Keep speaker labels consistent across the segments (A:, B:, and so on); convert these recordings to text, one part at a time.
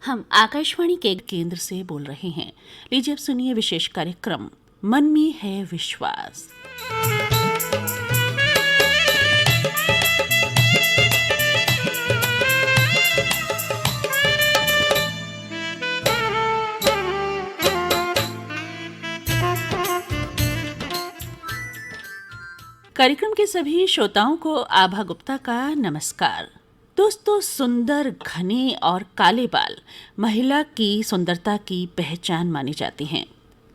A: हम आकाशवाणी के केंद्र से बोल रहे हैं। लीजिए अब सुनिए विशेष कार्यक्रम मन में है विश्वास। कार्यक्रम के सभी श्रोताओं को आभा गुप्ता का नमस्कार। दोस्तों, सुंदर घने और काले बाल महिला की सुंदरता की पहचान माने जाते हैं,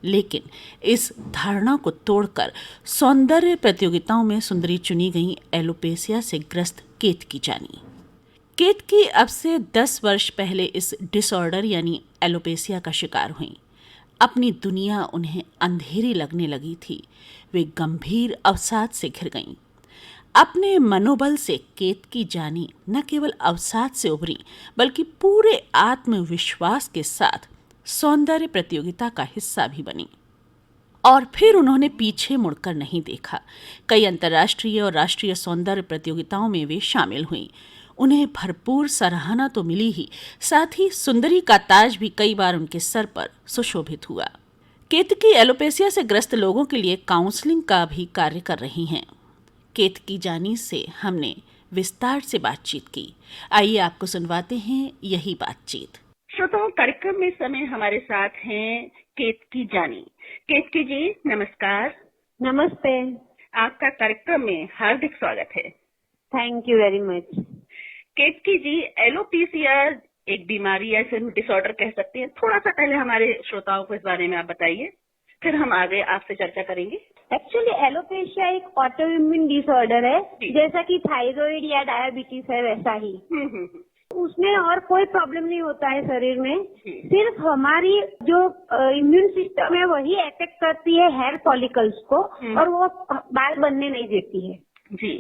A: लेकिन इस धारणा को तोड़कर सौंदर्य प्रतियोगिताओं में सुंदरी चुनी गई एलोपेशिया से ग्रस्त केतकी जानी। केतकी अब से 10 वर्ष पहले इस डिसऑर्डर यानी एलोपेशिया का शिकार हुई। अपनी दुनिया उन्हें अंधेरी लगने लगी थी। वे गंभीर अवसाद से घिर गईं। अपने मनोबल से केतकी जानी न केवल अवसाद से उभरी, बल्कि पूरे आत्मविश्वास के साथ सौंदर्य प्रतियोगिता का हिस्सा भी बनी। और फिर उन्होंने पीछे मुड़कर नहीं देखा। कई अंतर्राष्ट्रीय और राष्ट्रीय सौंदर्य प्रतियोगिताओं में वे शामिल हुईं। उन्हें भरपूर सराहना तो मिली ही, साथ ही सुंदरी का ताज भी कई बार उनके सर पर सुशोभित हुआ। केतकी एलोपेशिया से ग्रस्त लोगों के लिए काउंसलिंग का भी कार्य कर रही हैं। केतकी जानी से हमने विस्तार से बातचीत की। आइए आपको सुनवाते हैं यही बातचीत।
B: श्रोताओं, कार्यक्रम में इस समय हमारे साथ हैं केतकी जानी। केतकी जी, नमस्कार।
C: नमस्ते।
B: आपका कार्यक्रम में हार्दिक स्वागत है।
C: Thank you very much.
B: Ketki ji, alopecia एक बीमारी है, इसे डिसऑर्डर कह सकते हैं। थोड़ा सा पहले हमारे श्रोताओं को इस बारे में आप बताइए, फिर हम आगे आपसे चर्चा करेंगे।
C: एक्चुअली एलोपेशिया एक ऑटोइम्यून डिसऑर्डर है, जैसा कि थायराइड या डायबिटीज है वैसा ही। उसमें और कोई प्रॉब्लम नहीं होता है शरीर में, सिर्फ हमारी जो इम्यून सिस्टम है वही अटैक करती है हेयर फॉलिकल्स को, और वो बाल बनने नहीं देती है
B: जी।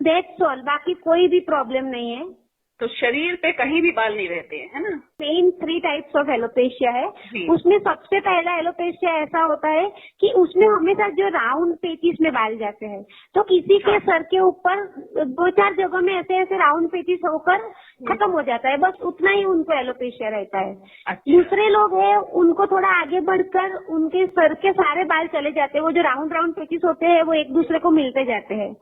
C: दैट्स ऑल, बाकी कोई भी प्रॉब्लम नहीं है।
B: तो शरीर पे कहीं भी बाल नहीं रहते हैं, है ना?
C: मेन 3 टाइप्स ऑफ एलोपेशिया है। उसमें सबसे पहला एलोपेशिया ऐसा होता है कि उसमें हमेशा जो राउंड पेचिस में बाल जाते हैं, तो किसी के सर के ऊपर 2-4 जगह में ऐसे ऐसे राउंड पेचिस होकर खत्म हो जाता है, बस उतना ही उनको एलोपेशिया रहता है। दूसरे लोग हैं, उनको थोड़ा आगे बढ़कर उनके सर के सारे बाल चले जाते हैं। वो जो राउंड राउंड पेचिस होते हैं वो एक दूसरे को मिलते जाते हैं,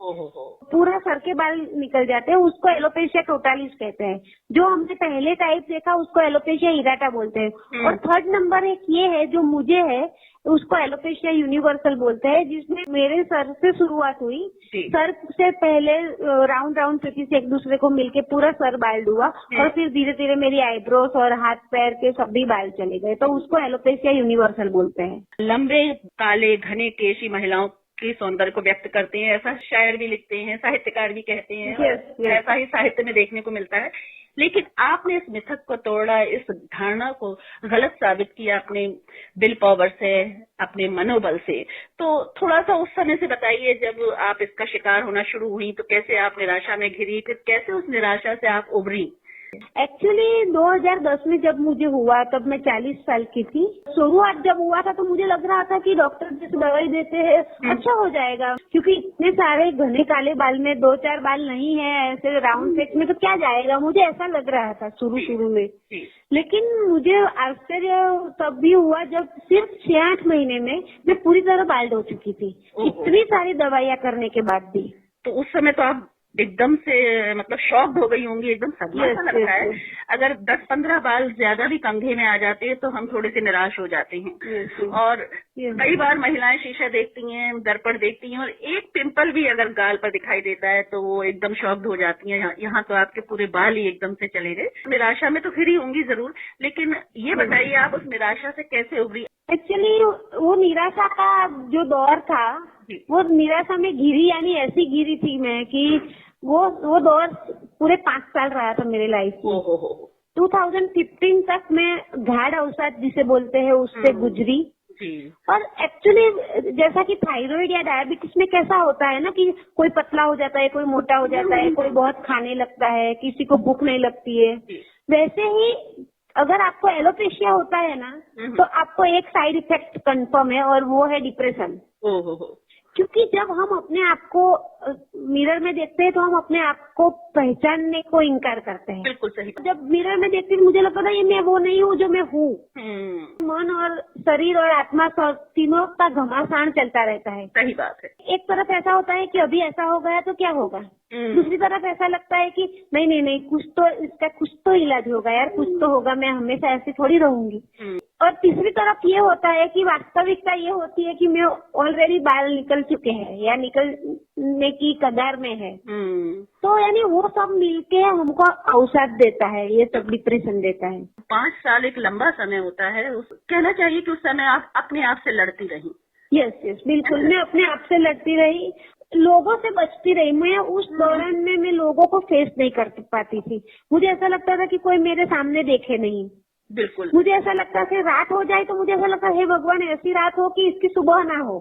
C: पूरा सर के बाल निकल जाते हैं। उसको एलोपेशिया टोटालिस कहते हैं। जो हमने पहले टाइप देखा उसको एलोपेशिया इराटा बोलते हैं। और 3rd नंबर एक ये है जो मुझे है, उसको एलोपेशिया यूनिवर्सल बोलते हैं, जिसमें मेरे सर से शुरुआत हुई। सर से पहले राउंड राउंड पेचिस से एक दूसरे को मिलके पूरा सर बाल हुआ, और फिर धीरे धीरे मेरी आईब्रोज और हाथ पैर के सभी बाल चले गए, तो उसको एलोपेशिया यूनिवर्सल बोलते हैं।
B: लंबे काले घने केश महिलाओं के सौंदर्य को व्यक्त करते हैं, ऐसा शायर भी लिखते हैं, साहित्यकार भी कहते हैं।
C: yes.
B: ऐसा ही साहित्य में देखने को मिलता है। लेकिन आपने इस मिथक को तोड़ा, इस धारणा को गलत साबित किया अपने विल पावर से, अपने मनोबल से। तो थोड़ा सा उस समय से बताइए, जब आप इसका शिकार होना शुरू हुई तो कैसे आप निराशा में घिरी, फिर कैसे उस निराशा से आप उभरी?
C: एक्चुअली 2010 में जब मुझे हुआ तब मैं 40 साल की थी। शुरुआत जब हुआ था तो मुझे लग रहा था कि डॉक्टर जैसे दवाई देते हैं अच्छा हो जाएगा, क्योंकि इतने सारे घने काले बाल में 2-4 बाल नहीं है ऐसे राउंड फेस में, तो क्या जाएगा, मुझे ऐसा लग रहा था शुरू में। लेकिन मुझे आश्चर्य तब भी हुआ जब सिर्फ 6-8 महीने में मैं पूरी तरह बाल्ड हो चुकी थी, इतनी सारी दवाइयाँ करने के बाद भी।
B: तो उस समय तो आप एकदम से मतलब शॉक्ड हो गई होंगी, एकदम सदमा सा लगता है। अगर 10-15 बाल ज्यादा भी कंधे में आ जाते हैं तो हम थोड़े से निराश हो जाते हैं। और कई बार महिलाएं शीशा देखती हैं, दर्पण देखती हैं, और एक पिंपल भी अगर गाल पर दिखाई देता है तो वो एकदम शॉक्ड हो जाती हैं। यहाँ तो आपके पूरे बाल ही एकदम से चले गए। निराशा में तो फिर ही होंगी जरूर, लेकिन ये बताइए आप उस निराशा से कैसे उभरी?
C: एक्चुअली वो निराशा का जो दौर था, वो निराशा में घिरी, यानी ऐसी घिरी थी मैं कि वो दौर पूरे 5 साल रहा था मेरे लाइफ में। 2015 तक मैं गाढ़ अवसाद जिसे बोलते हैं उससे गुजरी। और एक्चुअली जैसा कि थायराइड या डायबिटीज में कैसा होता है ना कि कोई पतला हो जाता है, कोई मोटा हो जाता है, कोई बहुत खाने लगता है, किसी को भूख नहीं लगती है, वैसे ही अगर आपको एलोपेशिया होता है ना तो आपको एक साइड इफेक्ट कंफर्म है, और वो है डिप्रेशन। क्योंकि जब हम अपने आप को मिरर में देखते हैं तो हम अपने आप को पहचानने को इनकार करते हैं।
B: बिल्कुल सही।
C: जब मिरर में देखती थी मुझे लगता था ये मैं वो नहीं हूँ जो मैं हूँ। मन और शरीर और आत्मा तीनों का घमासान चलता रहता है।
B: सही बात है।
C: एक तरफ ऐसा होता है कि अभी ऐसा हो गया तो क्या होगा, दूसरी तरफ ऐसा लगता है कि नहीं इसका कुछ तो इलाज होगा यार, कुछ तो होगा, मैं हमेशा ऐसी थोड़ी रहूंगी। और तीसरी तरफ ये होता है कि वास्तविकता ये होती है कि मैं ऑलरेडी बाल निकल चुके हैं या निकलने की कगार में है। तो यानी वो सब मिलके हमको अवसाद देता है, ये सब डिप्रेशन देता है।
B: 5 साल एक लंबा समय होता है, कहना चाहिए कि उस समय आप अपने आप से लड़ती रही।
C: यस बिल्कुल, मैं अपने आप से लड़ती रही, लोगों से बचती रही। मैं उस दौरान में मैं लोगों को फेस नहीं कर पाती थी। मुझे ऐसा लगता था कि कोई मेरे सामने देखे नहीं।
B: बिल्कुल।
C: मुझे ऐसा लगता कि रात हो जाए तो मुझे ऐसा लगता है हे भगवान ऐसी रात हो कि इसकी सुबह ना हो।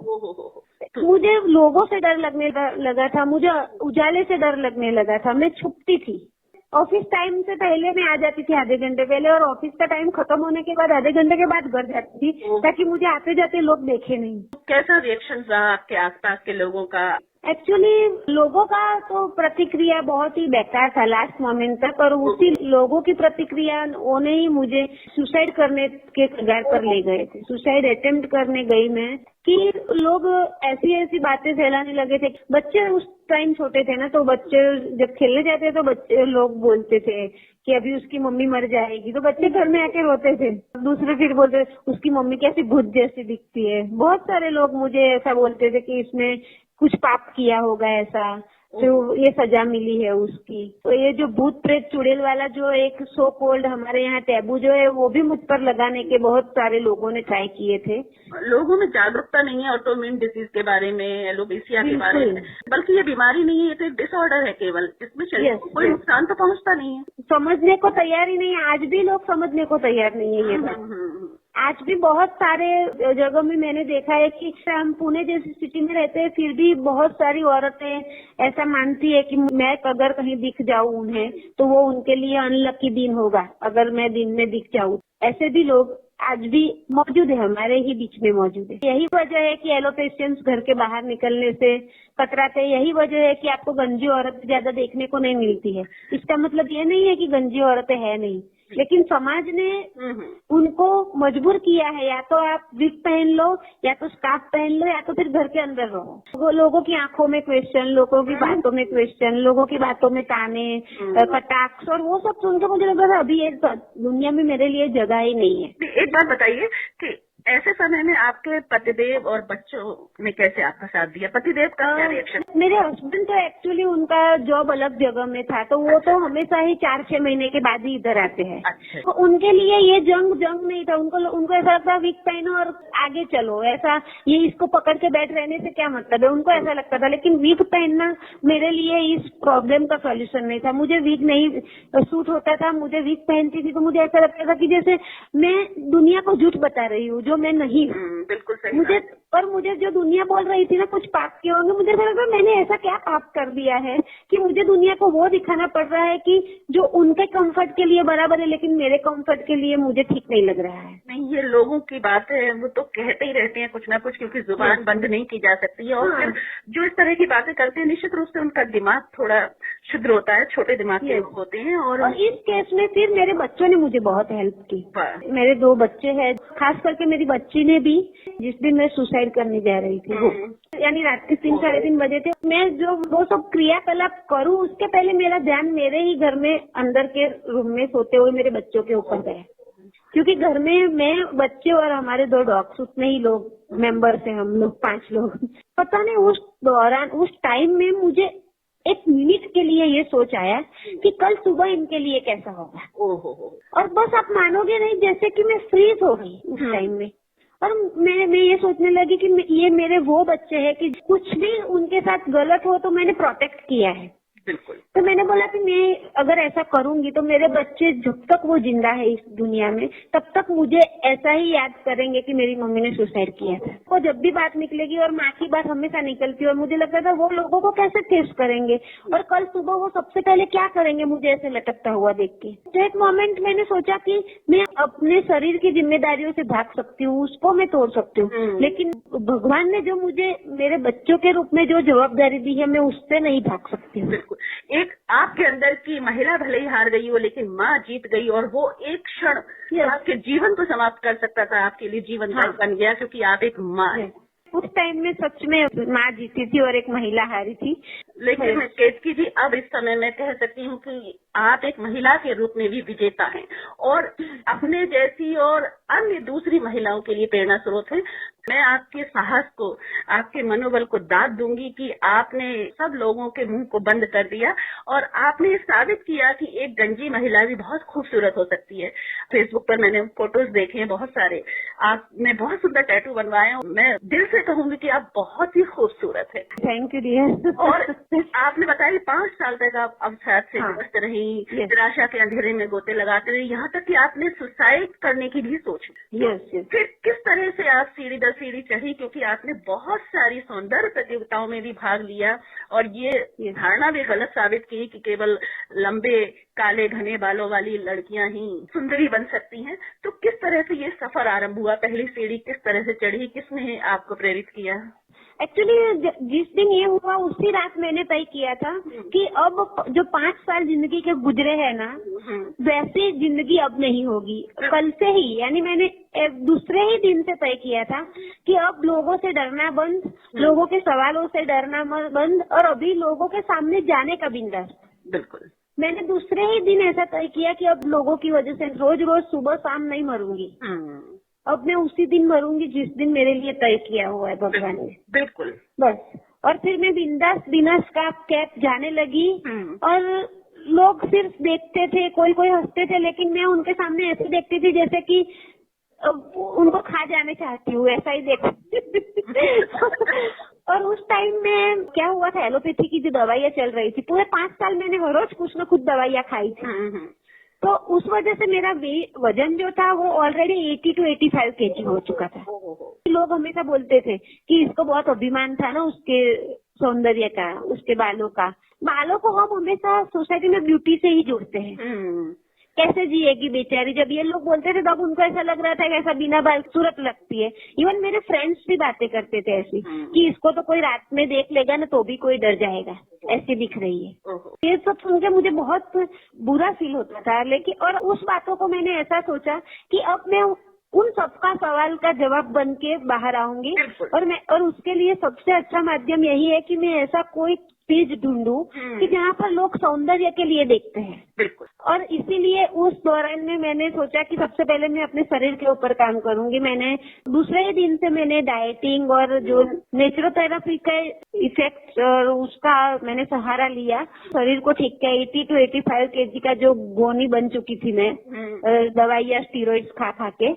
C: मुझे लोगों से डर लगने लगा था, मुझे उजाले से डर लगने लगा था, मैं छुपती थी। ऑफिस टाइम से पहले मैं आ जाती थी आधे घंटे पहले, और ऑफिस का टाइम खत्म होने के बाद आधे घंटे के बाद घर जाती थी ताकि मुझे आते जाते लोग देखे नहीं।
B: कैसा रिएक्शन रहा आपके आसपास के लोगों का?
C: एक्चुअली लोगों का तो प्रतिक्रिया बहुत ही बेकार था लास्ट मोमेंट तक, और उसी लोगों की प्रतिक्रिया उन्हें ही मुझे सुसाइड करने के कगार पर ले गए थे। सुसाइड अटेम्प्ट करने गई मैं कि लोग ऐसी बातें फैलाने लगे थे। बच्चे उस टाइम छोटे थे ना, तो बच्चे जब खेलने जाते तो बच्चे लोग बोलते थे कि अभी उसकी मम्मी मर जाएगी, तो बच्चे घर में आके रोते थे। दूसरे फिर बोलते उसकी मम्मी कैसी भूत जैसी दिखती है। बहुत सारे लोग मुझे ऐसा बोलते थे कि इसने कुछ पाप किया होगा ऐसा, तो ये सजा मिली है उसकी। तो ये जो भूत प्रेत चुड़ैल वाला जो एक सो कॉल्ड हमारे यहाँ टैबू जो है, वो भी मुझ पर लगाने के बहुत सारे लोगों ने ट्राई किए थे।
B: लोगों में जागरूकता नहीं है ऑटोइम्यून डिजीज के बारे में, एलोपेशिया के बारे में, बल्कि ये बीमारी नहीं है, तो एक डिसऑर्डर है केवल, इसमें शरीर को कोई नुकसान तो पहुँचता नहीं है।
C: समझने को तैयार ही नहीं है, आज भी लोग समझने को तैयार नहीं है ये बात। आज भी बहुत सारे जगह में मैंने देखा है कि हम पुणे जैसी सिटी में रहते हैं, फिर भी बहुत सारी औरतें ऐसा मानती है कि मैं अगर कहीं दिख जाऊं उन्हें तो वो उनके लिए अनलकी दिन होगा अगर मैं दिन में दिख जाऊं। ऐसे भी लोग आज भी मौजूद है, हमारे ही बीच में मौजूद है। यही वजह है कि एलोपेशियंस घर के बाहर निकलने से कतराते। यही वजह है कि आपको गंजी औरतें ज्यादा देखने को नहीं मिलती है। इसका मतलब ये नहीं है कि गंजी औरतें है नहीं, लेकिन समाज ने उनको मजबूर किया है, या तो आप विग पहन लो, या तो स्कार्फ पहन लो, या तो फिर घर के अंदर रहो। वो लोगों की आंखों में क्वेश्चन, लोगों की बातों में क्वेश्चन, लोगों की बातों में ताने, कटाक्ष, और वो सब सुनकर मुझे लगा था अभी एक दुनिया में मेरे लिए जगह ही नहीं है।
B: एक बात बताइए कि ऐसे समय में आपके पतिदेव और बच्चों ने कैसे आपका साथ दिया? पतिदेव का क्या रिएक्शन?
C: मेरे हस्बैंड तो एक्चुअली उनका जॉब अलग जगह में था, तो वो तो हमेशा ही 4-6 महीने के बाद ही इधर आते हैं।
B: अच्छा।
C: तो उनके लिए ये जंग नहीं था। उनको ऐसा लगता विग पहनो और आगे चलो, ऐसा ये इसको पकड़ के बैठ रहने से क्या मतलब है, उनको ऐसा लगता था। लेकिन विग पहनना मेरे लिए इस प्रॉब्लम का सॉल्यूशन नहीं था। मुझे विग नहीं सूट होता था, मुझे विग पहनती थी तो मुझे ऐसा लगता था कि जैसे मैं दुनिया को झूठ बता रही हूँ जो मैं नहीं हूँ।
B: बिल्कुल सही।
C: मुझे जो दुनिया बोल रही थी ना कुछ पाप किए होंगे, मुझे ऐसा लगा मैंने ऐसा क्या पाप कर दिया है कि मुझे दुनिया को वो दिखाना पड़ रहा है कि जो उनके कंफर्ट के लिए बराबर है, लेकिन मेरे कंफर्ट के लिए मुझे ठीक नहीं लग रहा है।
B: नहीं, ये लोगों की बात है, वो तो कहते ही रहते हैं कुछ ना कुछ, क्योंकि जुबान बंद नहीं की जा सकती है। और फिर जो इस तरह की बातें करते हैं, निश्चित रूप से उनका दिमाग थोड़ा क्षुद्र होता है, छोटे दिमाग के होते हैं। और
C: इस केस में फिर मेरे बच्चों ने मुझे बहुत हेल्प की। मेरे 2 बच्चे हैं, खास करके मेरी बच्ची ने भी, जिस दिन मैं सुसाइड करने जा रही थी, वो यानी रात के 3-3:30 बजे थे। मैं जो वो सब क्रियाकलाप करूँ उसके पहले मेरा ध्यान मेरे ही घर में अंदर के रूम में सोते हुए मेरे बच्चों के ऊपर गया, क्योंकि घर में मैं, बच्चे और हमारे 2 डॉग्स, उतने ही लोग मेंबर्स हैं, हम लोग 5 लोग। पता नहीं उस दौरान, उस टाइम में मुझे 1 मिनट के लिए ये सोच आया कि कल सुबह इनके लिए कैसा होगा। और बस आप मानोगे नहीं, जैसे कि मैं फ्रीज हो गई उस टाइम में। और मैं ये सोचने लगी कि ये मेरे वो बच्चे हैं कि कुछ भी उनके साथ गलत हो तो मैंने प्रोटेक्ट किया है।
B: बिल्कुल।
C: तो मैंने बोला कि मैं अगर ऐसा करूंगी तो मेरे बच्चे जब तक वो जिंदा है इस दुनिया में तब तक मुझे ऐसा ही याद करेंगे कि मेरी मम्मी ने सुसाइड किया था। वो जब भी बात निकलेगी और माँ की बात हमेशा निकलती है और मुझे लगता था वो लोगों को कैसे फेस करेंगे और कल सुबह वो सबसे पहले क्या करेंगे मुझे ऐसे लटकता हुआ देख के। तो एक मोमेंट मैंने सोचा कि मैं अपने शरीर की जिम्मेदारियों से भाग सकती हूँ, उसको मैं तोड़ सकती हूँ, लेकिन भगवान ने जो मुझे मेरे बच्चों के रूप में जो जवाबदारी दी है मैं उससे नहीं भाग सकती हूँ।
B: बिल्कुल। एक आपके अंदर की महिला भले ही हार गई हो लेकिन माँ जीत गई और वो एक क्षण आपके जीवन को समाप्त कर सकता था, आपके लिए जीवन बन गया क्योंकि आप एक माँ हैं।
C: उस टाइम में सच में माँ जीती थी और एक महिला हारी थी।
B: लेकिन केतकी जी अब इस समय मैं कह सकती हूँ कि आप एक महिला के रूप में भी विजेता हैं और अपने जैसी और अन्य दूसरी महिलाओं के लिए प्रेरणा स्रोत है। मैं आपके साहस को, आपके मनोबल को दाद दूंगी कि आपने सब लोगों के मुंह को बंद कर दिया और आपने साबित किया कि एक गंजी महिला भी बहुत खूबसूरत हो सकती है। फेसबुक पर मैंने फोटोज देखे हैं बहुत सारे, आपने बहुत सुंदर टैटू बनवाए हैं। मैं दिल से कहूंगी कि आप बहुत ही खूबसूरत है।
C: Thank you dear.
B: और आपने बताया 5 साल तक आप अवसाद से ग्रस्त रही, निराशा के अंधेरे में गोते लगाते रही, यहाँ तक कि आपने सुसाइड करने की भी सोची। फिर किस तरह से आप सीढ़ी दर सीढ़ी चढ़ी, क्योंकि आपने बहुत सारी सौंदर्य प्रतियोगिताओं में भी भाग लिया और ये धारणा भी गलत साबित की कि केवल लंबे काले घने बालों वाली लड़कियां ही सुंदरी बन सकती हैं। तो किस तरह से ये सफर आरंभ हुआ, पहली सीढ़ी किस तरह से चढ़ी, किसने आपको प्रेरित किया?
C: एक्चुअली जिस दिन ये हुआ उसी रात मैंने तय किया था कि अब जो 5 साल जिंदगी के गुजरे हैं ना वैसी जिंदगी अब नहीं होगी। कल से ही, यानी मैंने दूसरे ही दिन से तय किया था कि अब लोगों से डरना बंद, लोगों के सवालों से डरना बंद और अभी लोगों के सामने जाने का बिंदास।
B: बिल्कुल।
C: मैंने दूसरे ही दिन ऐसा तय किया कि अब लोगों की वजह से रोज रोज सुबह शाम नहीं मरूंगी। अब मैं उसी दिन मरूंगी जिस दिन मेरे लिए तय किया हुआ है भगवान ने।
B: बिल्कुल।
C: बस। और फिर मैं बिंदास बिना स्कार्फ कैप जाने लगी और लोग सिर्फ देखते थे, कोई कोई हंसते थे, लेकिन मैं उनके सामने ऐसे देखती थी जैसे कि उनको खा जाने चाहती हूँ, ऐसा ही देखती। और उस टाइम में क्या हुआ था, एलोपैथी की जो दवाइयाँ चल रही थी, पूरे 5 साल मैंने हर रोज कुछ न कुछ दवाइयाँ खाई थी। तो उस वजह से मेरा वजन जो था वो ऑलरेडी 80 to 85 kg हो चुका था। लोग हमेशा बोलते थे कि इसको बहुत अभिमान था ना उसके सौंदर्य का, उसके बालों का। बालों को हम हमेशा सोसाइटी में ब्यूटी से ही जोड़ते हैं। कैसे जिएगी बेचारी, जब ये लोग बोलते थे तब उनको ऐसा लग रहा था कि ऐसा बिना बाल सूरत लगती है। इवन मेरे फ्रेंड्स भी बातें करते थे ऐसी कि इसको तो कोई रात में देख लेगा ना तो भी कोई डर जाएगा, ऐसी दिख रही है। ये सब सुन के मुझे बहुत बुरा फील होता था, लेकिन और उस बातों को मैंने ऐसा सोचा कि अब मैं उन सबका सवाल का जवाब बन के बाहर आऊंगी और उसके लिए सबसे अच्छा माध्यम यही है कि मैं ऐसा कोई चीज ढूंढूं कि जहाँ पर लोग सौंदर्य के लिए देखते हैं।
B: बिल्कुल।
C: और इसीलिए उस दौरान में मैंने सोचा कि सबसे पहले मैं अपने शरीर के ऊपर काम करूंगी। मैंने दूसरे ही दिन से मैंने डाइटिंग और जो नेचुरोथेरेपी का इफेक्ट और उसका मैंने सहारा लिया, शरीर को ठीक किया। 80 to 85 kg का जो गोनी बन चुकी थी मैं दवाइयाँ स्टीरॉइड्स खा खा के,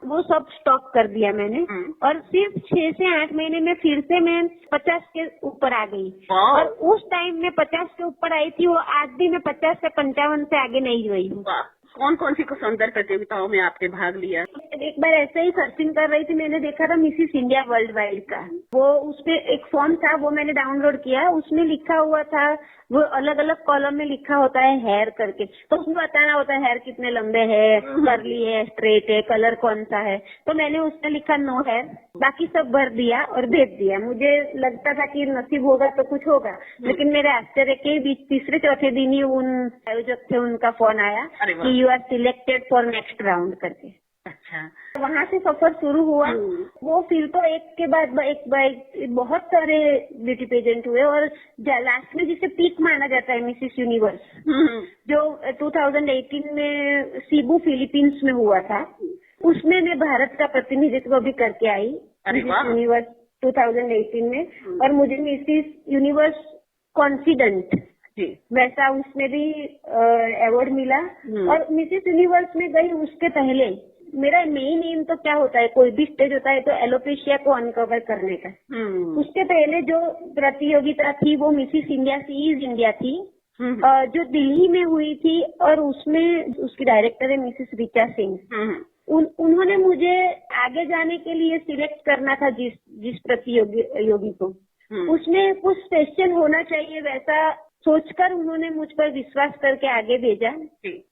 C: वो सब स्टॉप कर दिया मैंने। और सिर्फ 6 से 8 महीने में फिर से मैं 50 के ऊपर आ गई। और उस टाइम में 50 के ऊपर आई थी, वो आज भी मैं 50 से 55 से आगे नहीं हुई हूँ।
B: कौन कौन सी सौंदर्य प्रतियोगिताओं में आपने भाग लिया?
C: एक बार ऐसे ही सर्चिंग कर रही थी, मैंने देखा था मिसिस इंडिया वर्ल्ड वाइड का, वो उसमें एक फॉर्म था, वो मैंने डाउनलोड किया। उसमें लिखा हुआ था, वो अलग अलग कॉलम में लिखा होता है हेयर करके, तो उसमें बताना होता है हेयर कितने लंबे है, कर्ली है, स्ट्रेट है, कलर कौन सा है। तो मैंने उसमें लिखा नो हेयर, बाकी सब भर दिया और भेज दिया। मुझे लगता था कि नसीब होगा तो कुछ होगा, लेकिन मेरे आश्चर्य के बीच तीसरे चौथे दिन ही उन आयोजक से उनका फोन आया कि you are selected for next round करके।
B: अच्छा।
C: वहाँ से सफर शुरू हुआ। वो फिर तो एक के बाद एक बहुत सारे ब्यूटी पेजेंट हुए और लास्ट में जिसे पीक माना जाता है मिसिस यूनिवर्स, जो 2018 में सीबू फिलीपींस में हुआ था, उसमें मैं भारत का प्रतिनिधित्व भी करके आई मिसिस यूनिवर्स 2018 में। और मुझे मिसिस यूनिवर्स कॉन्फिडेंट वैसा उसमें भी अवार्ड मिला। और मिसिस यूनिवर्स में गई उसके पहले मेरा मेन एम तो क्या होता है, कोई भी स्टेज होता है तो एलोपेशिया को अनकवर करने का। उसके पहले जो प्रतियोगिता थी वो मिसिस इंडिया सीज इंडिया थी, जो दिल्ली में हुई थी, और उसमें उसकी डायरेक्टर है मिसेस ऋचा सिंह। उन्होंने मुझे आगे जाने के लिए सिलेक्ट करना था जिस प्रतियोगी को, उसमें कुछ स्पेशल होना चाहिए वैसा सोचकर उन्होंने मुझ पर विश्वास करके आगे भेजा।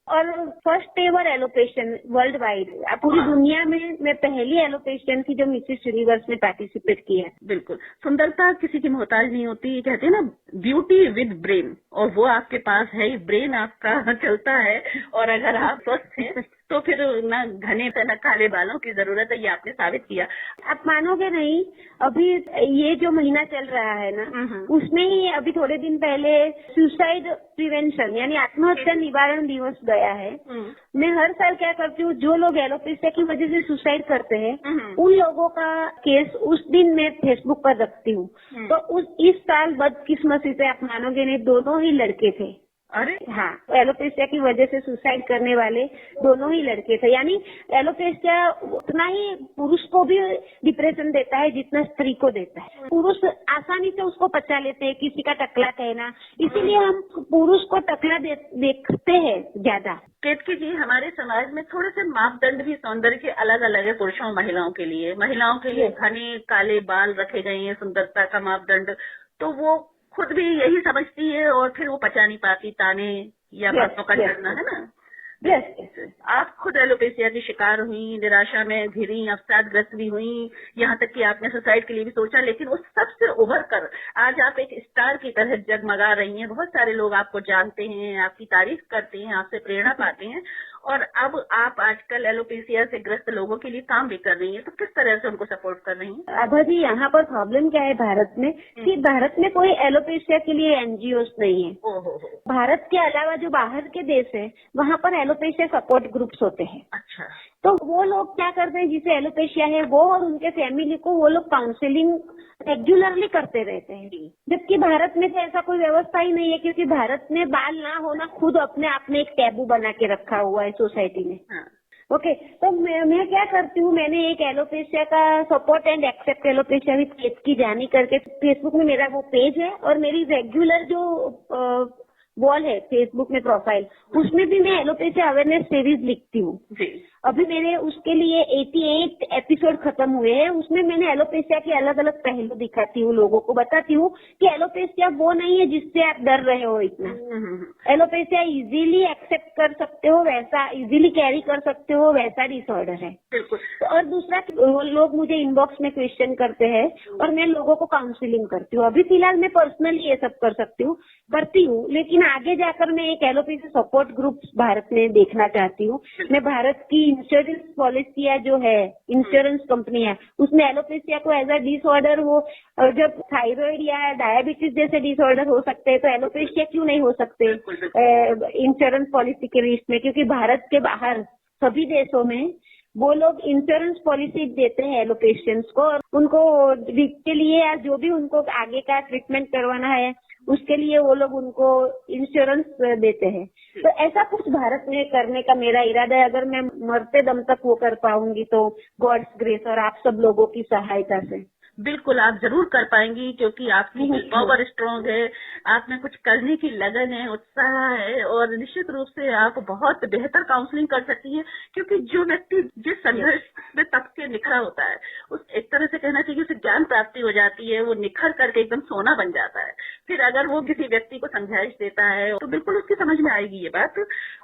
C: और फर्स्ट एवर एलोपेशियन वर्ल्ड वाइड, पूरी दुनिया में मैं पहली एलोपेशियन थी जो मिसेस यूनिवर्स में पार्टिसिपेट किया।
B: बिल्कुल, सुंदरता किसी की मोहताज नहीं होती, कहते हैं ना ब्यूटी विद ब्रेन, और वो आपके पास है, ब्रेन आपका चलता है। और अगर आप स्वस्थ हैं तो फिर ना घने से न काले बालों की जरूरत है, ये आपने साबित किया।
C: आप मानोगे नहीं, अभी ये जो महीना चल रहा है ना, उसमें ही अभी थोड़े दिन पहले सुसाइड प्रिवेंशन यानी आत्महत्या निवारण दिवस गया है। मैं हर साल क्या करती हूँ, जो लोग एलोपेशिया की वजह से सुसाइड करते हैं उन लोगों का केस उस दिन मैं फेसबुक पर रखती हूँ। तो इस साल बदकिस्मती से आप मानोगे नहीं, दोनों ही लड़के थे।
B: अरे
C: हाँ, एलोपेशिया की वजह से सुसाइड करने वाले दोनों ही लड़के थे। यानी एलोपेशिया उतना ही पुरुष को भी डिप्रेशन देता है जितना स्त्री को देता है। पुरुष आसानी से उसको पचा लेते हैं, किसी का टकला कहना, इसीलिए हम पुरुष को टकला देखते हैं ज्यादा।
B: केतकी जी, हमारे समाज में थोड़े से मापदंड भी सौंदर्य के अलग अलग है पुरुषों और महिलाओं के लिए। महिलाओं के लिए घने काले बाल रखे गए हैं सुंदरता का मापदंड, तो वो खुद भी यही समझती है और फिर वो पचा नहीं पाती ताने या बातों का डरना, है ना। आप खुद एलोपेशिया की शिकार हुई, निराशा में घिरी, अवसादग्रस्त भी हुई, यहाँ तक कि आपने सुसाइड के लिए भी सोचा, लेकिन उस सब से उभर कर आज आप एक स्टार की तरह जगमगा रही हैं। बहुत सारे लोग आपको जानते हैं, आपकी तारीफ करते हैं, आपसे प्रेरणा पाते हैं, और अब आप आजकल एलोपेशिया से ग्रस्त लोगों के लिए काम भी कर रही हैं। तो किस तरह से उनको सपोर्ट कर रही हैं?
C: आभा जी, यहाँ पर प्रॉब्लम क्या है भारत में कि भारत में कोई एलोपेशिया के लिए एनजीओ नहीं है। भारत के अलावा जो बाहर के देश है वहाँ पर एलोपेशिया सपोर्ट ग्रुप्स होते हैं।
B: अच्छा,
C: तो वो लोग क्या करते हैं, जिसे एलोपेशिया है वो और उनके फैमिली को वो लोग काउंसलिंग रेगुलरली करते रहते हैं। जबकि भारत में तो ऐसा कोई व्यवस्था ही नहीं है, क्योंकि भारत में बाल ना होना खुद अपने आप में एक टैबू बना के रखा हुआ है सोसाइटी में। ओके, तो मैं क्या करती हूँ, मैंने एक एलोपेशिया का support and accept alopecia with Ketaki Jani करके फेसबुक में मेरा वो पेज है, और मेरी रेगुलर जो वॉल है फेसबुक में प्रोफाइल, उसमें भी मैं एलोपेशिया अवेयरनेस सीरीज लिखती हूँ। अभी मेरे उसके लिए 88 एपिसोड खत्म हुए हैं। उसमें मैंने एलोपेशिया के अलग अलग पहलू दिखाती हूँ, लोगों को बताती हूँ कि एलोपेशिया वो नहीं है जिससे आप डर रहे हो इतना। एलोपेशिया इजीली एक्सेप्ट कर सकते हो, वैसा इजीली कैरी कर सकते हो, वैसा डिसऑर्डर है। और दूसरा, लोग मुझे इनबॉक्स में क्वेश्चन करते हैं और मैं लोगों को काउंसलिंग करती हूँ। अभी फिलहाल मैं पर्सनली ये सब करती हूँ, लेकिन आगे जाकर मैं एक एलोपेशिया सपोर्ट ग्रुप भारत में देखना चाहती हूँ। मैं भारत की इंश्योरेंस पॉलिसियां जो है, इंश्योरेंस कंपनी है, उसमें एलोपेशिया को एज अ डिसऑर्डर हो, जब थायराइड या डायबिटीज जैसे डिसऑर्डर हो सकते हैं तो एलोपेशिया क्यों नहीं हो सकते इंश्योरेंस पॉलिसी के लिस्ट में? क्योंकि भारत के बाहर सभी देशों में वो लोग इंश्योरेंस पॉलिसी देते हैं एलोपेशियंस को, और उनको के लिए या जो भी उनको आगे का ट्रीटमेंट करवाना है उसके लिए वो लोग उनको इंश्योरेंस देते हैं। तो ऐसा कुछ भारत में करने का मेरा इरादा है। अगर मैं मरते दम तक वो कर पाऊंगी तो गॉड्स ग्रेस और आप सब लोगों की सहायता से।
B: बिल्कुल, आप जरूर कर पाएंगी, क्योंकि आपकी पावर स्ट्रांग है, आप में कुछ करने की लगन है, उत्साह है, और निश्चित रूप से आप बहुत बेहतर काउंसलिंग कर सकती है। क्योंकि जो व्यक्ति जिस संघर्ष में तप के निखरा होता है, उस एक तरह से कहना चाहिए उसे ज्ञान प्राप्ति हो जाती है, वो निखर करके एकदम सोना बन जाता है। फिर अगर वो किसी व्यक्ति को समझाइश देता है तो बिल्कुल उसकी समझ में आएगी ये बात,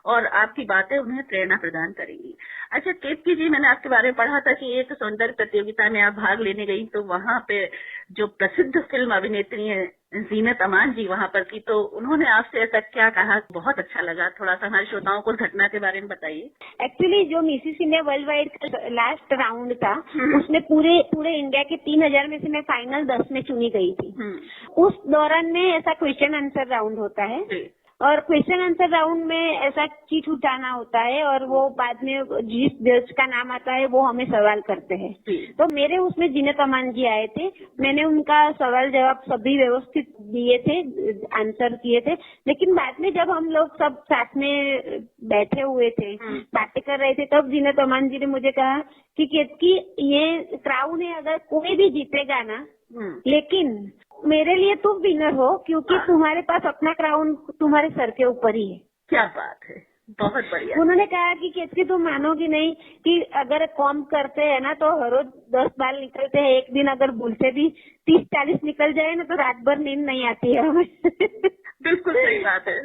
B: और आपकी बातें उन्हें प्रेरणा प्रदान करेंगी। अच्छा केतकी जी, मैंने आपके बारे में पढ़ा था कि एक सौंदर्य प्रतियोगिता में आप भाग लेने गई, तो वहाँ पे जो प्रसिद्ध फिल्म अभिनेत्री है जीनत अमान जी वहाँ पर की, तो उन्होंने आपसे ऐसा क्या कहा? बहुत अच्छा लगा, थोड़ा सा हमारे श्रोताओं को घटना के बारे में बताइए।
C: एक्चुअली जो मिसेस इंडिया वर्ल्ड वाइड का लास्ट राउंड था, उसमें पूरे इंडिया के 3000 में से मैं फाइनल 10 में चुनी गई थी। उस दौरान में ऐसा क्वेश्चन आंसर राउंड होता है, और क्वेश्चन आंसर राउंड में ऐसा चीट उठाना होता है, और वो बाद में जिस जज का नाम आता है वो हमें सवाल करते हैं। तो मेरे उसमें जीनत अमान जी आए थे, मैंने उनका सवाल जवाब सभी व्यवस्थित दिए थे, आंसर किए थे। लेकिन बाद में जब हम लोग सब साथ में बैठे हुए थे, बातें कर रहे थे, तब जीनत अमान जी ने मुझे कहा कि केतकी, ये क्राउन है, अगर कोई भी जीतेगा ना, लेकिन मेरे लिए तुम विनर हो, क्योंकि तुम्हारे पास अपना क्राउन तुम्हारे सर के ऊपर ही है।
B: क्या बात है, बहुत बढ़िया।
C: उन्होंने कहा कि केतकी तुम मानोगी नहीं कि अगर कॉम करते हैं ना तो हर रोज 10 बाल निकलते हैं, एक दिन अगर भूल से भी 30-40 निकल जाए ना तो रात भर नींद नहीं आती है हमें।
B: बिल्कुल सही बात है।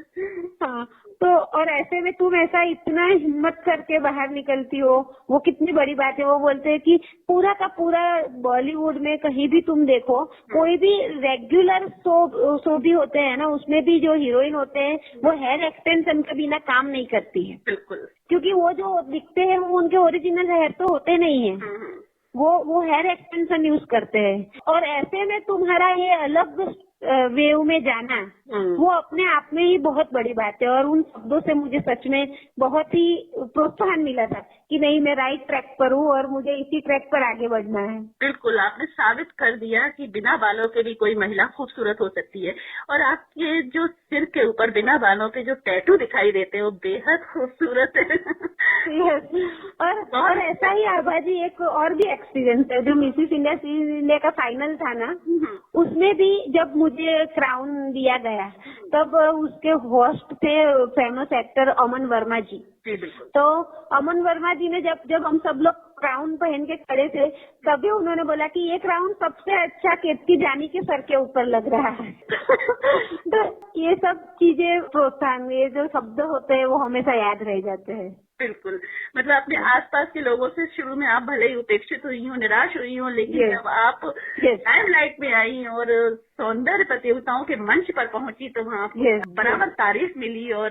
C: हाँ, तो और ऐसे में तुम ऐसा इतना हिम्मत करके बाहर निकलती हो, वो कितनी बड़ी बात है। वो बोलते हैं कि पूरा का पूरा बॉलीवुड में कहीं भी तुम देखो, कोई भी रेगुलर शो भी होते हैं ना, उसमें भी जो हीरोइन होते हैं वो हेयर एक्सटेंशन के बिना काम नहीं करती है।
B: बिल्कुल।
C: क्योंकि वो जो दिखते हैं वो उनके ओरिजिनल हेयर तो होते नहीं है, वो हेयर एक्सटेंशन यूज करते हैं। और ऐसे में तुम्हारा ये अलग वेव में जाना, वो अपने आप में ही बहुत बड़ी बात है। और उन शब्दों से मुझे सच में बहुत ही प्रोत्साहन मिला था कि नहीं, मैं राइट ट्रैक पर हूँ और मुझे इसी ट्रैक पर आगे बढ़ना है।
B: बिल्कुल, आपने साबित कर दिया कि बिना बालों के भी कोई महिला खूबसूरत हो सकती है। और आपके जो सिर के ऊपर बिना बालों के जो टैटू दिखाई देते हैं वो बेहद खूबसूरत है।
C: और ऐसा ही आभा जी एक और भी एक्सपीरियंस है। जो मिसेस इंडिया का फाइनल था ना, उसमें भी जब मुझे क्राउन दिया गया तब उसके होस्ट थे फेमस एक्टर अमन वर्मा जी। तो अमन वर्मा जी ने जब हम सब लोग क्राउन पहन के खड़े थे, तभी उन्होंने बोला कि ये क्राउन सबसे अच्छा केतकी जानी के सर के ऊपर लग रहा है। तो ये सब चीजें प्रोत्साहन, ये जो शब्द होते हैं वो हमेशा याद रह जाते हैं।
B: बिल्कुल, मतलब अपने आसपास के लोगों से शुरू में आप भले ही उपेक्षित हुई हो, निराश हुई हो, लेकिन जब आप लाइमलाइट में आई और सौंदर्य प्रतियोगिताओं के मंच पर पहुंची तो वहाँ बराबर तारीफ मिली और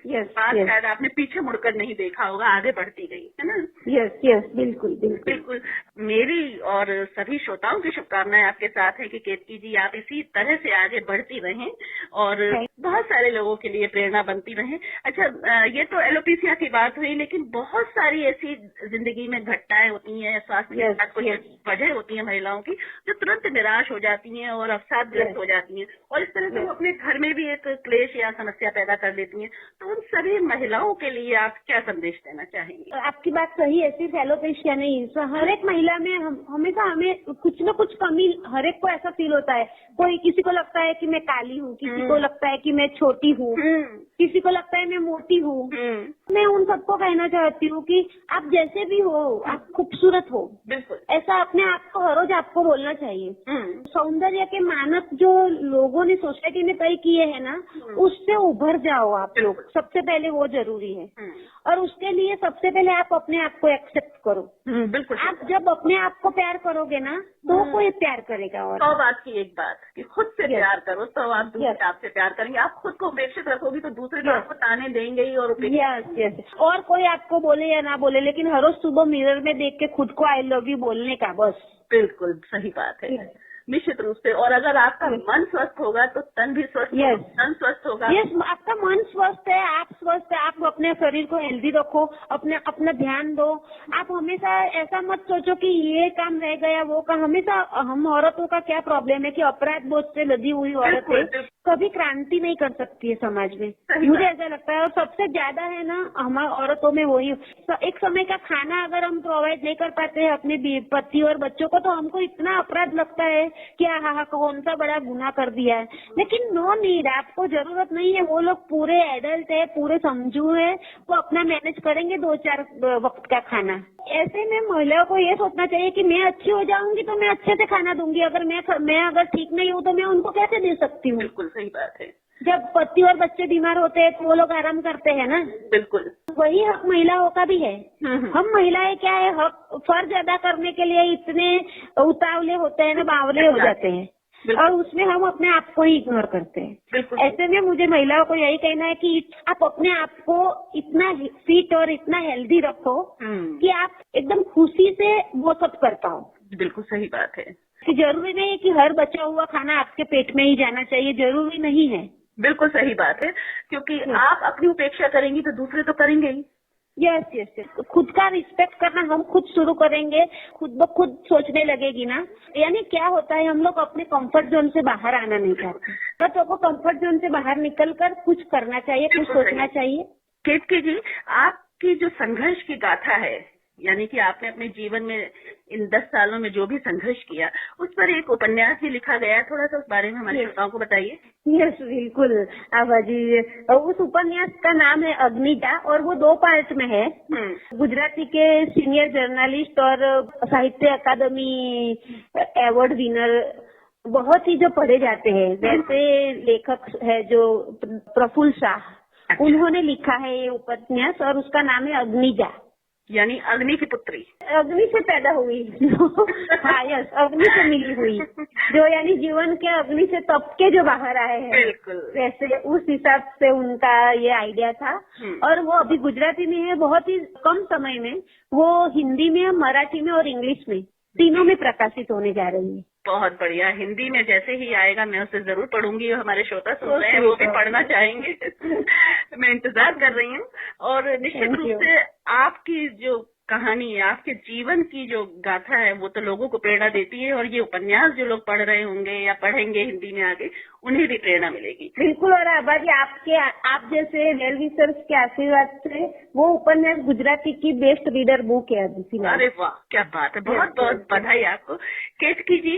B: शायद आपने पीछे मुड़कर नहीं देखा होगा, आगे बढ़ती गई, है ना?
C: यस, बिल्कुल बिल्कुल
B: बिल्कुल। मेरी और सभी श्रोताओं की शुभकामनाएं आपके साथ है कि केतकी जी आप इसी तरह से आगे बढ़ती रहें और बहुत सारे लोगों के लिए प्रेरणा बनती रहें। अच्छा, ये तो एलोपेशिया की बात हुई, लेकिन बहुत सारी ऐसी जिंदगी में घटनाएं होती हैं, स्वास्थ्य के साथ कुछ वजह होती है महिलाओं की, जो तुरंत निराश हो जाती हैं और अवसादग्रस्त हो जाती हैं और इस तरह से वो अपने घर में भी एक क्लेश या समस्या पैदा कर देती हैं। तो उन सभी महिलाओं के लिए आप क्या संदेश देना चाहेंगे?
C: आपकी बात सही है, सिर्फ एलोपेशिया नहीं, हर एक महिला में हमेशा हमें कुछ न कुछ कमी, हर एक को ऐसा फील होता है। किसी को लगता है कि मैं काली हूँ, किसी को लगता है कि मैं छोटी हूँ, किसी को लगता है मैं मोटी हूँ। मैं उन सबको कहना चाहती हूँ कि आप जैसे भी हो, आप खूबसूरत हो।
B: बिल्कुल,
C: ऐसा अपने आप को हर रोज आपको बोलना चाहिए। सौंदर्य के मानक जो लोगों ने सोसाइटी में तय किए हैं ना, उससे उभर जाओ आप लोग, सबसे पहले वो जरूरी है। और उसके लिए सबसे पहले आप अपने आप को एक्सेप्ट करो।
B: बिल्कुल,
C: आप जब अपने आप को प्यार करोगे ना तो कोई प्यार करेगा। और
B: तो बात की एक बात कि खुद से प्यार करो तो आप दूसरे आपसे प्यार करेंगे। आप खुद को उपेक्षित रखोगी तो दूसरे तो आपको ताने देंगे ही और
C: यस। और कोई आपको बोले या ना बोले, लेकिन हर रोज सुबह मिरर में देख के खुद को आई लव यू बोलने का, बस।
B: बिल्कुल सही बात है, निश्चित रूप से। और अगर आपका मन स्वस्थ होगा तो तन भी स्वस्थ होगा, तन स्वस्थ होगा।
C: आपका मन स्वस्थ है, आप स्वस्थ है, आप अपने शरीर को हेल्दी रखो, अपना ध्यान दो। आप हमेशा ऐसा मत सोचो कि ये काम रह गया, वो काम। हमेशा हम औरतों का क्या प्रॉब्लम है कि अपराध बोझ से लदी हुई औरतें कभी क्रांति नहीं कर सकती है समाज में, मुझे ऐसा लगता है। और सबसे ज्यादा है ना हमारी औरतों में वही, एक समय का खाना अगर हम प्रोवाइड नहीं कर पाते हैं अपने पति और बच्चों को, तो हमको इतना अपराध लगता है कि हाँ कौन सा बड़ा गुनाह कर दिया है। लेकिन नो नीड, आपको जरूरत नहीं है। वो लोग पूरे एडल्ट है, पूरे समझू है, वो अपना मैनेज करेंगे 2-4 वक्त का खाना। ऐसे में महिलाओं को ये सोचना चाहिए कि मैं अच्छी हो जाऊंगी तो मैं अच्छे से खाना दूंगी, अगर मैं अगर ठीक नहीं हूँ तो मैं उनको कैसे दे सकती हूँ।
B: बिल्कुल सही बात है।
C: जब पति और बच्चे बीमार होते हैं तो वो लोग आराम करते हैं ना।
B: बिल्कुल,
C: वही हक महिलाओं का भी है। हम महिलाएं क्या है, हक फर्ज अदा करने के लिए इतने उतावले होते हैं ना, बावले हो जाते हैं, और उसमें हम अपने आप को ही इग्नोर करते हैं। ऐसे में मुझे महिलाओं को यही कहना है कि आप अपने आप को इतना फिट और इतना हेल्दी रखो कि आप एकदम खुशी से वो सब कर पाओ।
B: बिल्कुल सही बात है
C: कि जरूरी नहीं है कि हर बचा हुआ खाना आपके पेट में ही जाना चाहिए, जरूरी नहीं है।
B: बिल्कुल सही बात है, क्योंकि आप अपनी उपेक्षा करेंगी तो दूसरे तो करेंगे ही।
C: यस। खुद का रिस्पेक्ट करना हम खुद शुरू करेंगे, खुद ब खुद सोचने लगेगी ना। यानी क्या होता है, हम लोग अपने कंफर्ट जोन से बाहर आना नहीं चाहते, तो वो कंफर्ट जोन से बाहर निकलकर कुछ करना चाहिए, कुछ सोचना चाहिए।
B: केतकी जी, आपकी जो संघर्ष की गाथा है, यानी कि आपने अपने जीवन में इन 10 सालों में जो भी संघर्ष किया, उस पर एक उपन्यास भी लिखा गया। थोड़ा सा उस बारे में हमारे श्रोताओं को बताइए।
C: यस, बिल्कुल आभा जी। उस उपन्यास का नाम है अग्निजा और वो 2 पार्ट में है। गुजराती के सीनियर जर्नलिस्ट और साहित्य अकादमी अवार्ड विनर बहुत ही जो पढ़े जाते हैं, वैसे लेखक है जो प्रफुल्ल शाह, उन्होंने लिखा है ये उपन्यास और उसका नाम है अग्निजा,
B: यानी अग्नि की पुत्री,
C: अग्नि से पैदा हुई। हाँ, यस, अग्नि से मिली हुई, जो यानी जीवन के अग्नि से तप के जो बाहर आए हैं।
B: बिल्कुल,
C: वैसे उस हिसाब से उनका ये आइडिया था। और वो अभी गुजराती में है, बहुत ही कम समय में वो हिंदी में, मराठी में और इंग्लिश में तीनों में प्रकाशित होने जा रही है।
B: बहुत बढ़िया। हिंदी में जैसे ही आएगा मैं उसे जरूर पढ़ूंगी, हमारे श्रोता सुन रहे हैं वो भी पढ़ना चाहेंगे। मैं इंतजार कर रही हूँ। और निश्चित रूप से आपकी जो कहानी है, आपके जीवन की जो गाथा है, वो तो लोगों को प्रेरणा देती है, और ये उपन्यास जो लोग पढ़ रहे होंगे या पढ़ेंगे हिंदी में आगे, उन्हें भी प्रेरणा मिलेगी।
C: बिल्कुल। और आभा जी, आप जैसे वेल विशर्स के आशीर्वाद से वो उपन्यास गुजराती की बेस्ट रीडर बुक है अभी फिलहाल।
B: अरे वाह, क्या बात है, बहुत बहुत बधाई आपको। केतकी जी,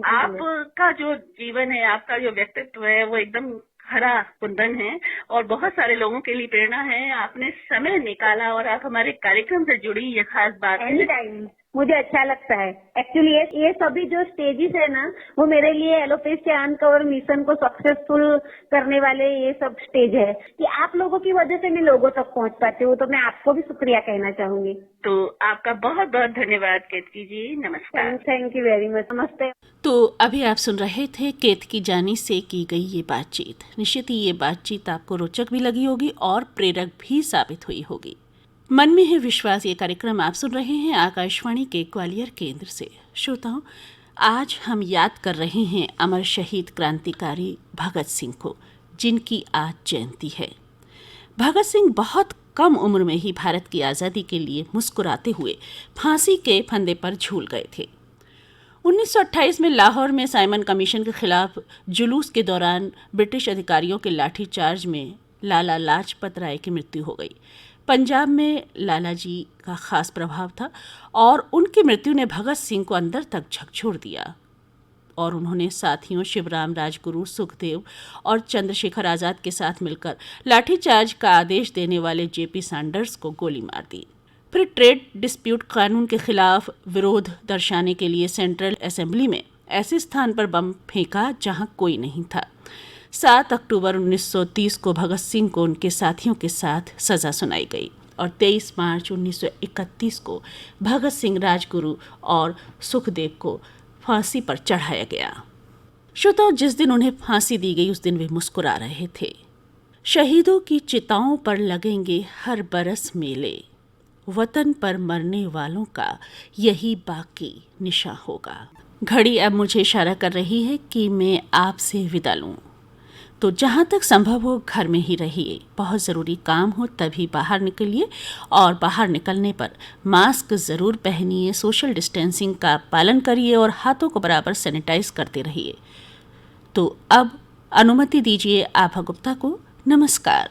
B: आपका जो जीवन है, आपका जो व्यक्तित्व है, वो एकदम हरा कुंदन है और बहुत सारे लोगों के लिए प्रेरणा है। आपने समय निकाला और आप हमारे कार्यक्रम से जुड़ी, ये खास बात है।
C: एनी टाइम, मुझे अच्छा लगता है। एक्चुअली ये सभी जो स्टेजेस है ना, वो मेरे लिए एलोपेशिया अनकवर मिशन को सक्सेसफुल करने वाले ये सब स्टेज है कि आप लोगों की वजह से मैं लोगों तक पहुंच पाती हूँ। तो मैं आपको भी शुक्रिया कहना चाहूंगी।
B: तो आपका बहुत बहुत धन्यवाद केतकी जी, नमस्कार।
C: थैंक यू वेरी मच, नमस्ते।
A: तो अभी आप सुन रहे थे केतकी जानी से की गई ये बातचीत। निश्चित ही ये बातचीत आपको रोचक भी लगी होगी और प्रेरक भी साबित हुई होगी। मन में है विश्वास ये कार्यक्रम आप सुन रहे हैं आकाशवाणी के ग्वालियर केंद्र से। श्रोताओं, आज हम याद कर रहे हैं अमर शहीद क्रांतिकारी भगत सिंह को, जिनकी आज जयंती है। भगत सिंह बहुत कम उम्र में ही भारत की आज़ादी के लिए मुस्कुराते हुए फांसी के फंदे पर झूल गए थे। 1928 में लाहौर में साइमन कमीशन के खिलाफ जुलूस के दौरान ब्रिटिश अधिकारियों के लाठीचार्ज में लाला लाजपत राय की मृत्यु हो गई। पंजाब में लाला जी का खास प्रभाव था और उनकी मृत्यु ने भगत सिंह को अंदर तक झकझोर दिया और उन्होंने साथियों शिवराम राजगुरु, सुखदेव और चंद्रशेखर आज़ाद के साथ मिलकर लाठीचार्ज का आदेश देने वाले जेपी सैंडर्स को गोली मार दी। फिर ट्रेड डिस्प्यूट कानून के खिलाफ विरोध दर्शाने के लिए सेंट्रल असेंबली में ऐसे स्थान पर बम फेंका जहां कोई नहीं था। 7 अक्टूबर 1930 को भगत सिंह को उनके साथियों के साथ सजा सुनाई गई और 23 मार्च 1931 को भगत सिंह, राजगुरु और सुखदेव को फांसी पर चढ़ाया गया। श्रोताओ, जिस दिन उन्हें फांसी दी गई उस दिन वे मुस्कुरा रहे थे। शहीदों की चिताओं पर लगेंगे हर बरस मेले, वतन पर मरने वालों का यही बाकी निशा होगा। घड़ी अब मुझे इशारा कर रही है कि मैं आपसे विदा लूं, तो जहाँ तक संभव हो घर में ही रहिए। बहुत ज़रूरी काम हो तभी बाहर निकलिए और बाहर निकलने पर मास्क ज़रूर पहनिए, सोशल डिस्टेंसिंग का पालन करिए और हाथों को बराबर सैनिटाइज करते रहिए। तो अब अनुमति दीजिए आभा गुप्ता को। नमस्कार।